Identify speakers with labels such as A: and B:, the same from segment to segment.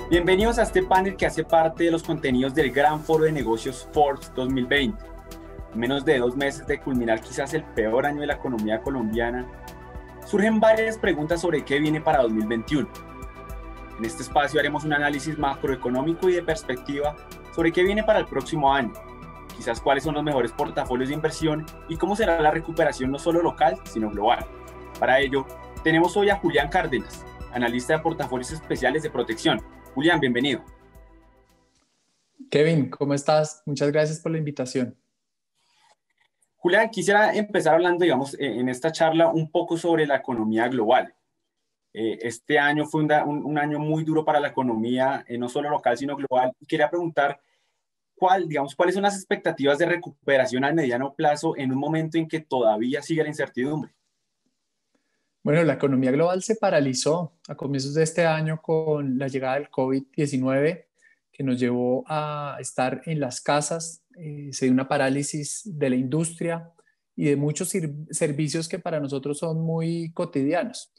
A: Bienvenidos a este panel que hace parte de los contenidos del Gran Foro de Negocios Forbes 2020. En menos de 2 meses de culminar quizás el peor año de la economía colombiana, surgen varias preguntas sobre qué viene para 2021. En este espacio haremos un análisis macroeconómico y de perspectiva sobre qué viene para el próximo año, quizás cuáles son los mejores portafolios de inversión y cómo será la recuperación no solo local, sino global. Para ello, tenemos hoy a Julián Cárdenas, analista de portafolios especiales de protección. Julián, bienvenido.
B: Kevin, ¿cómo estás? Muchas gracias por la invitación.
A: Julián, quisiera empezar hablando, en esta charla un poco sobre la economía global. Este año fue un año muy duro para la economía, no solo local, sino global. Y quería preguntar, ¿cuáles son las expectativas de recuperación a mediano plazo en un momento en que todavía sigue la incertidumbre?
B: Bueno, la economía global se paralizó a comienzos de este año con la llegada del COVID-19, que nos llevó a estar en las casas. Se dio una parálisis de la industria y de muchos servicios que para nosotros son muy cotidianos,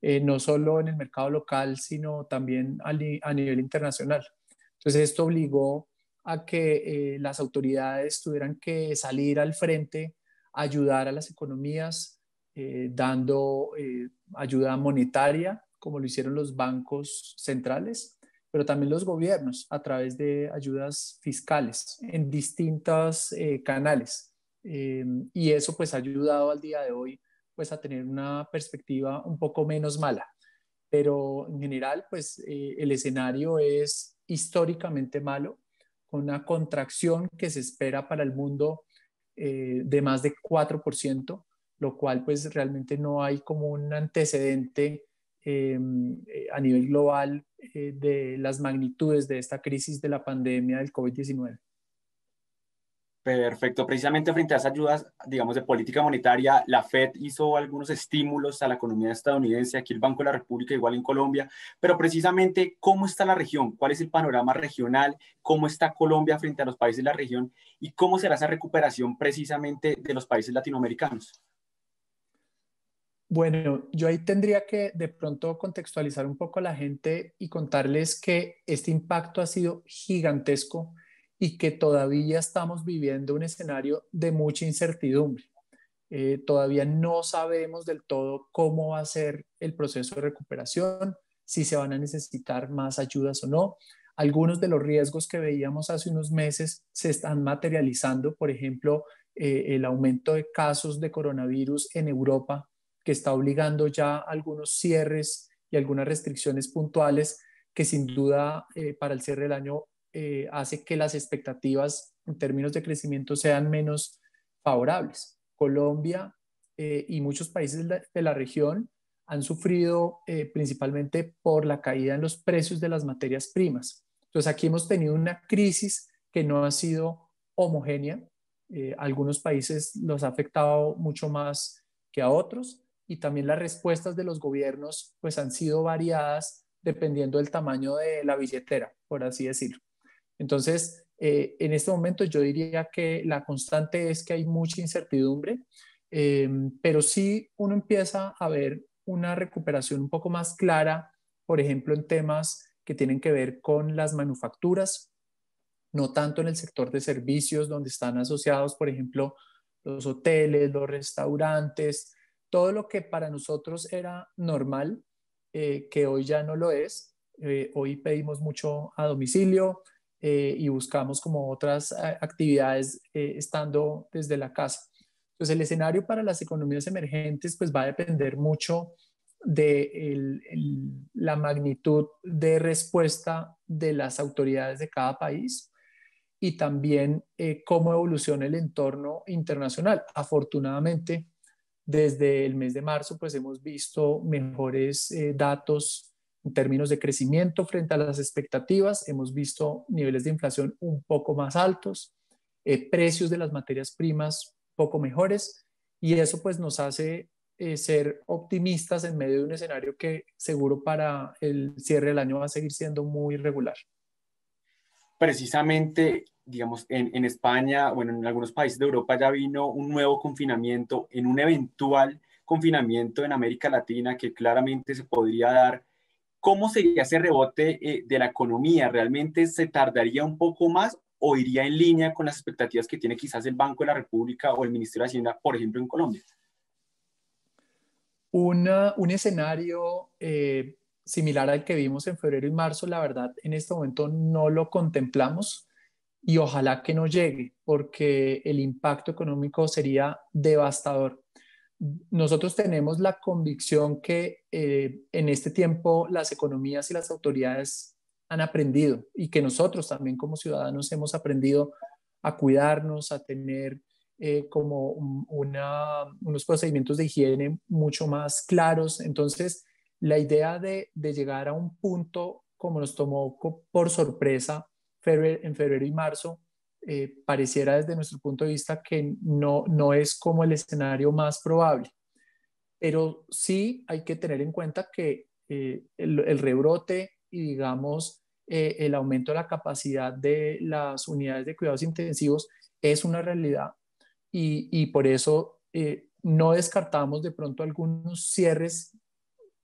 B: no solo en el mercado local, sino también a nivel internacional. Entonces, esto obligó a que las autoridades tuvieran que salir al frente, ayudar a las economías, dando ayuda monetaria, como lo hicieron los bancos centrales, pero también los gobiernos a través de ayudas fiscales en distintos canales. Y eso pues ha ayudado al día de hoy pues a tener una perspectiva un poco menos mala. Pero en general pues el escenario es históricamente malo, con una contracción que se espera para el mundo de más de 4%, lo cual pues realmente no hay como un antecedente a nivel global de las magnitudes de esta crisis de la pandemia del COVID-19.
A: Perfecto. Precisamente frente a esas ayudas, de política monetaria, la Fed hizo algunos estímulos a la economía estadounidense, aquí el Banco de la República, igual en Colombia, pero precisamente, ¿cómo está la región? ¿Cuál es el panorama regional? ¿Cómo está Colombia frente a los países de la región? ¿Y cómo será esa recuperación precisamente de los países latinoamericanos?
B: Bueno, yo ahí tendría que de pronto contextualizar un poco a la gente y contarles que este impacto ha sido gigantesco y que todavía estamos viviendo un escenario de mucha incertidumbre. Todavía no sabemos del todo cómo va a ser el proceso de recuperación, si se van a necesitar más ayudas o no. Algunos de los riesgos que veíamos hace unos meses se están materializando, por ejemplo, el aumento de casos de coronavirus en Europa, que está obligando ya algunos cierres y algunas restricciones puntuales que sin duda para el cierre del año hace que las expectativas en términos de crecimiento sean menos favorables. Colombia y muchos países de la región han sufrido principalmente por la caída en los precios de las materias primas. Entonces aquí hemos tenido una crisis que no ha sido homogénea. Algunos países los ha afectado mucho más que a otros, y también las respuestas de los gobiernos pues han sido variadas dependiendo del tamaño de la billetera, por así decirlo. Entonces, en este momento yo diría que la constante es que hay mucha incertidumbre, pero sí uno empieza a ver una recuperación un poco más clara, por ejemplo, en temas que tienen que ver con las manufacturas, no tanto en el sector de servicios donde están asociados, por ejemplo, los hoteles, los restaurantes, todo lo que para nosotros era normal, que hoy ya no lo es. Hoy pedimos mucho a domicilio y buscamos como otras actividades estando desde la casa. Entonces el escenario para las economías emergentes pues va a depender mucho de la magnitud de respuesta de las autoridades de cada país y también cómo evoluciona el entorno internacional. Afortunadamente, desde el mes de marzo, pues hemos visto mejores datos en términos de crecimiento frente a las expectativas. Hemos visto niveles de inflación un poco más altos, precios de las materias primas poco mejores, y eso pues nos hace ser optimistas en medio de un escenario que seguro para el cierre del año va a seguir siendo muy regular.
A: Precisamente, digamos, en España, bueno, en algunos países de Europa ya vino un nuevo confinamiento, en un eventual confinamiento en América Latina que claramente se podría dar. ¿Cómo sería ese rebote de la economía? ¿Realmente se tardaría un poco más o iría en línea con las expectativas que tiene quizás el Banco de la República o el Ministerio de Hacienda, por ejemplo, en Colombia?
B: Un escenario similar al que vimos en febrero y marzo, la verdad, en este momento no lo contemplamos y ojalá que no llegue, porque el impacto económico sería devastador. Nosotros tenemos la convicción que en este tiempo las economías y las autoridades han aprendido y que nosotros también como ciudadanos hemos aprendido a cuidarnos, a tener como unos procedimientos de higiene mucho más claros. Entonces, la idea de llegar a un punto como nos tomó por sorpresa en febrero y marzo, pareciera desde nuestro punto de vista que no es como el escenario más probable. Pero sí hay que tener en cuenta que el rebrote y digamos el aumento de la capacidad de las unidades de cuidados intensivos es una realidad y por eso no descartamos de pronto algunos cierres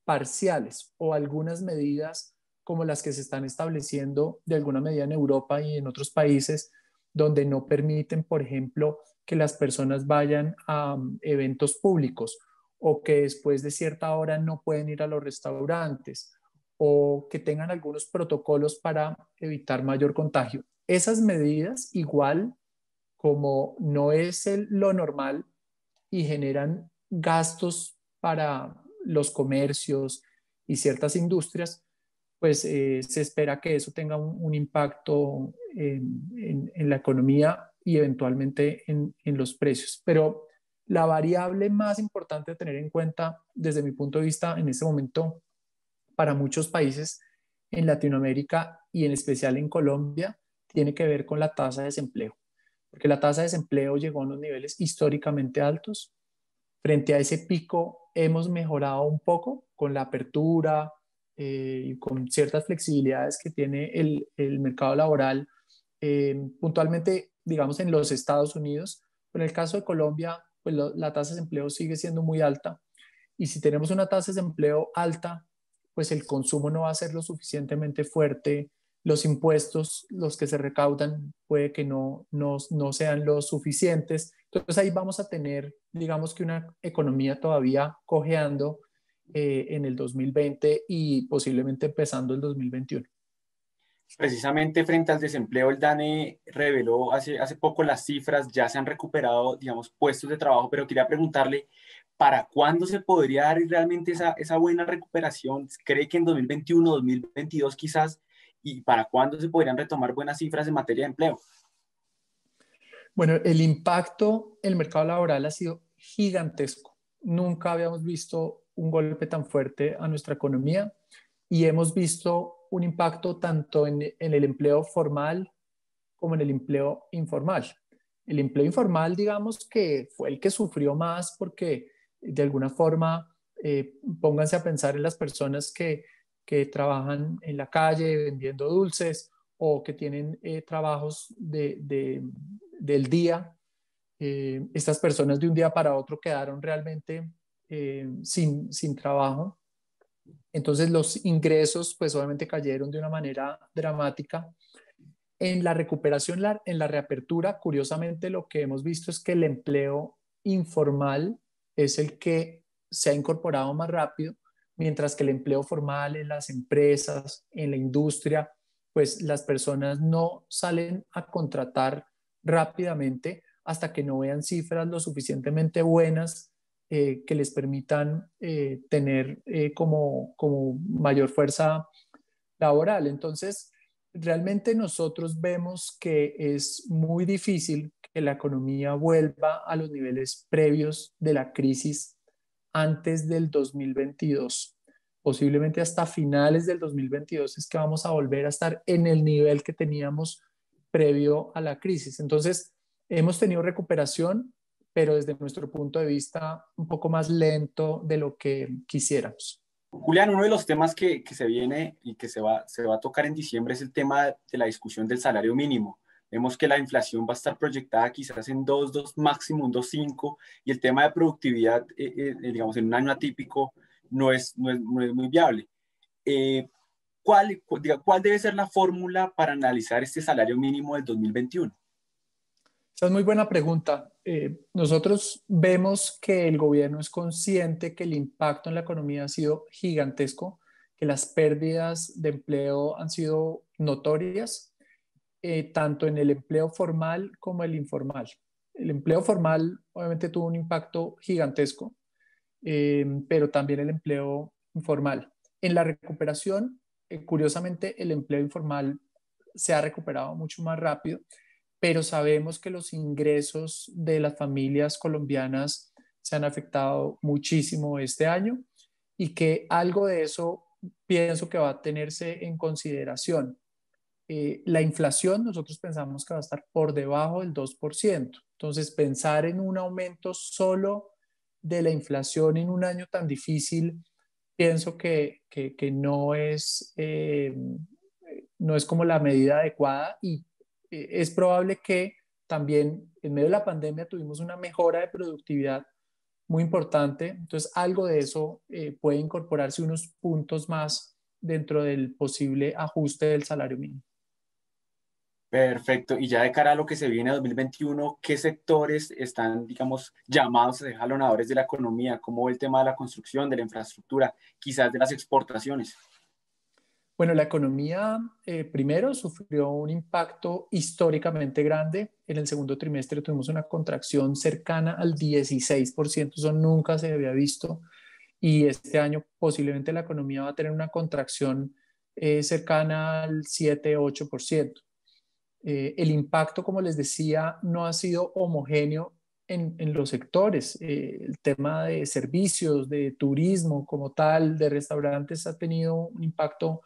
B: parciales o algunas medidas como las que se están estableciendo de alguna medida en Europa y en otros países donde no permiten, por ejemplo, que las personas vayan a eventos públicos o que después de cierta hora no pueden ir a los restaurantes o que tengan algunos protocolos para evitar mayor contagio. Esas medidas igual como no es lo normal y generan gastos para los comercios y ciertas industrias, pues se espera que eso tenga un impacto en la economía y eventualmente en los precios. Pero la variable más importante a tener en cuenta desde mi punto de vista en este momento para muchos países en Latinoamérica y en especial en Colombia tiene que ver con la tasa de desempleo, porque la tasa de desempleo llegó a unos niveles históricamente altos. Frente a ese pico hemos mejorado un poco con la apertura y con ciertas flexibilidades que tiene el mercado laboral, puntualmente, digamos, en los Estados Unidos. Pero en el caso de Colombia, pues la tasa de desempleo sigue siendo muy alta. Y si tenemos una tasa de desempleo alta, pues el consumo no va a ser lo suficientemente fuerte. Los impuestos, los que se recaudan, puede que no sean los suficientes. Entonces ahí vamos a tener, digamos que una economía todavía cojeando en el 2020 y posiblemente empezando el 2021.
A: Precisamente frente al desempleo, el DANE reveló hace poco las cifras, ya se han recuperado, digamos, puestos de trabajo, pero quería preguntarle, ¿para cuándo se podría dar realmente esa buena recuperación? ¿Cree que en 2021, 2022 quizás? ¿Y para cuándo se podrían retomar buenas cifras en materia de empleo?
B: Bueno, el impacto en el mercado laboral ha sido gigantesco. Nunca habíamos visto un golpe tan fuerte a nuestra economía y hemos visto un impacto tanto en el empleo formal como en el empleo informal. El empleo informal, digamos que fue el que sufrió más porque de alguna forma, pónganse a pensar en las personas que trabajan en la calle vendiendo dulces o que tienen trabajos del día. Estas personas de un día para otro quedaron realmente sin trabajo. Entonces los ingresos pues obviamente cayeron de una manera dramática. En la recuperación, en la reapertura, curiosamente lo que hemos visto es que el empleo informal es el que se ha incorporado más rápido, mientras que el empleo formal en las empresas, en la industria, pues las personas no salen a contratar rápidamente hasta que no vean cifras lo suficientemente buenas que les permitan tener como mayor fuerza laboral. Entonces, realmente nosotros vemos que es muy difícil que la economía vuelva a los niveles previos de la crisis antes del 2022. posiblemente hasta finales del 2022 es que vamos a volver a estar en el nivel que teníamos previo a la crisis. Entonces, hemos tenido recuperación, pero desde nuestro punto de vista un poco más lento de lo que quisiéramos.
A: Julián, uno de los temas que se viene y que se va a tocar en diciembre es el tema de la discusión del salario mínimo. Vemos que la inflación va a estar proyectada quizás en 2, máximo un 2,5, y el tema de productividad, digamos, en un año atípico no es muy viable. ¿Cuál debe ser la fórmula para analizar este salario mínimo del 2021?
B: Esa es muy buena pregunta. Nosotros vemos que el gobierno es consciente que el impacto en la economía ha sido gigantesco, que las pérdidas de empleo han sido notorias, tanto en el empleo formal como el informal. El empleo formal obviamente tuvo un impacto gigantesco, pero también el empleo informal. En la recuperación, curiosamente, el empleo informal se ha recuperado mucho más rápido, pero sabemos que los ingresos de las familias colombianas se han afectado muchísimo este año y que algo de eso pienso que va a tenerse en consideración. La inflación nosotros pensamos que va a estar por debajo del 2%. Entonces, pensar en un aumento solo de la inflación en un año tan difícil, pienso que no es como la medida adecuada y es probable que también en medio de la pandemia tuvimos una mejora de productividad muy importante, entonces algo de eso puede incorporarse unos puntos más dentro del posible ajuste del salario mínimo.
A: Perfecto. Y ya de cara a lo que se viene en 2021, ¿qué sectores están, digamos, llamados a ser jalonadores de la economía? ¿Cómo el tema de la construcción, de la infraestructura, quizás de las exportaciones?
B: Bueno, la economía primero sufrió un impacto históricamente grande. En el segundo trimestre tuvimos una contracción cercana al 16%, eso nunca se había visto. Y este año posiblemente la economía va a tener una contracción cercana al 7-8%. El impacto, como les decía, no ha sido homogéneo en los sectores. El tema de servicios, de turismo como tal, de restaurantes ha tenido un impacto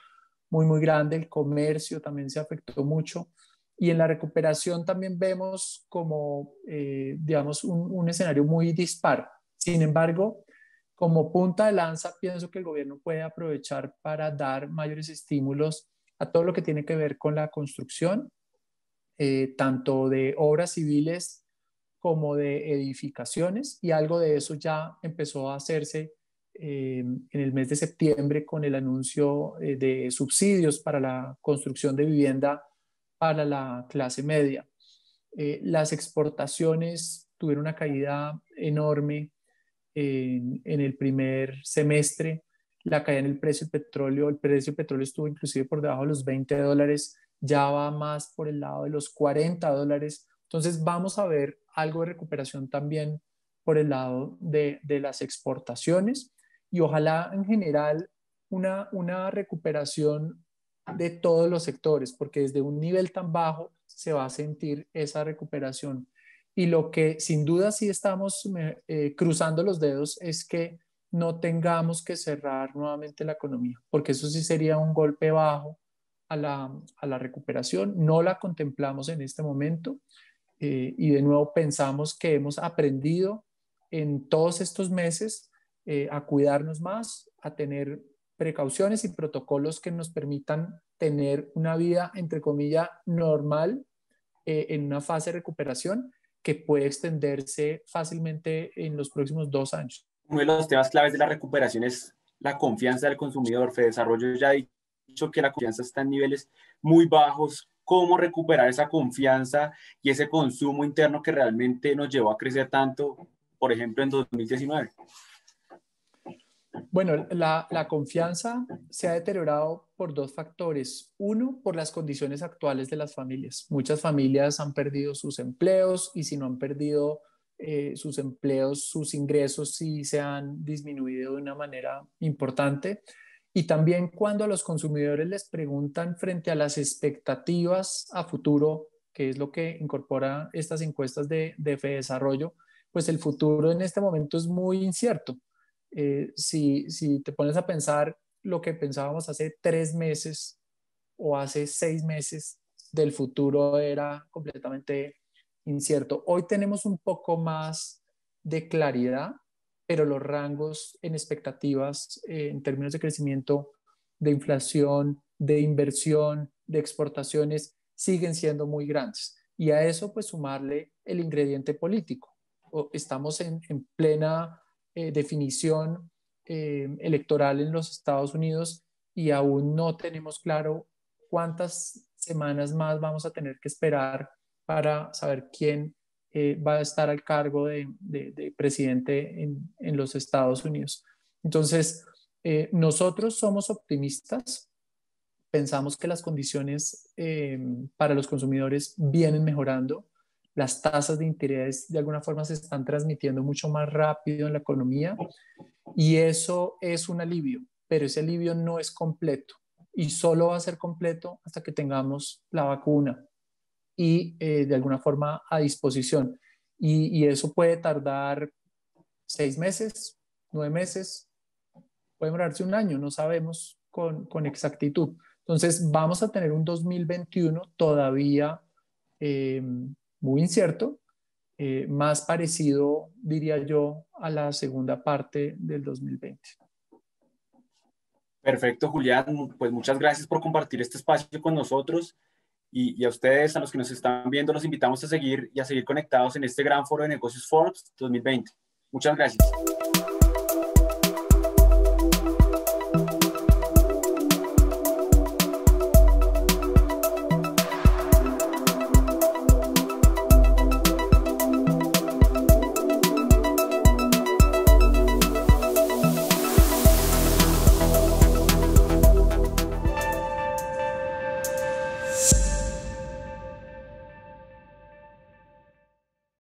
B: muy, muy grande. El comercio también se afectó mucho. Y en la recuperación también vemos como, digamos, un escenario muy dispar. Sin embargo, como punta de lanza, pienso que el gobierno puede aprovechar para dar mayores estímulos a todo lo que tiene que ver con la construcción, tanto de obras civiles como de edificaciones, y algo de eso ya empezó a hacerse en el mes de septiembre con el anuncio de subsidios para la construcción de vivienda para la clase media. Las exportaciones tuvieron una caída enorme en el primer semestre. La caída en el precio del petróleo estuvo inclusive por debajo de los $20, ya va más por el lado de los $40. Entonces vamos a ver algo de recuperación también por el lado de las exportaciones y ojalá en general una recuperación de todos los sectores, porque desde un nivel tan bajo se va a sentir esa recuperación. Y lo que sin duda sí estamos cruzando los dedos es que no tengamos que cerrar nuevamente la economía, porque eso sí sería un golpe bajo a la recuperación. No la contemplamos en este momento y de nuevo pensamos que hemos aprendido en todos estos meses a cuidarnos más, a tener precauciones y protocolos que nos permitan tener una vida, entre comillas, normal en una fase de recuperación que puede extenderse fácilmente en los próximos 2 años.
A: Uno de los temas claves de la recuperación es la confianza del consumidor. Fedesarrollo ya ha dicho que la confianza está en niveles muy bajos. ¿Cómo recuperar esa confianza y ese consumo interno que realmente nos llevó a crecer tanto, por ejemplo, en 2019?
B: Bueno, la confianza se ha deteriorado por dos factores. Uno, por las condiciones actuales de las familias. Muchas familias han perdido sus empleos y si no han perdido sus empleos, sus ingresos sí se han disminuido de una manera importante. Y también cuando a los consumidores les preguntan frente a las expectativas a futuro, que es lo que incorpora estas encuestas de Fedesarrollo, pues el futuro en este momento es muy incierto. Si te pones a pensar, lo que pensábamos hace 3 meses o hace 6 meses del futuro era completamente incierto. Hoy tenemos un poco más de claridad, pero los rangos en expectativas en términos de crecimiento, de inflación, de inversión, de exportaciones, siguen siendo muy grandes. Y a eso pues sumarle el ingrediente político. Estamos en plena definición electoral en los Estados Unidos y aún no tenemos claro cuántas semanas más vamos a tener que esperar para saber quién va a estar al cargo de presidente en los Estados Unidos. Entonces, nosotros somos optimistas, pensamos que las condiciones para los consumidores vienen mejorando, las tasas de interés de alguna forma se están transmitiendo mucho más rápido en la economía y eso es un alivio, pero ese alivio no es completo y solo va a ser completo hasta que tengamos la vacuna y de alguna forma a disposición. Y eso puede tardar 6 meses, 9 meses, puede demorarse un año, no sabemos con exactitud. Entonces vamos a tener un 2021 todavía muy incierto, más parecido, diría yo, a la segunda parte del 2020.
A: Perfecto, Julián. Pues muchas gracias por compartir este espacio con nosotros y a ustedes, a los que nos están viendo, los invitamos a seguir conectados en este gran foro de negocios Forbes 2020. Muchas gracias.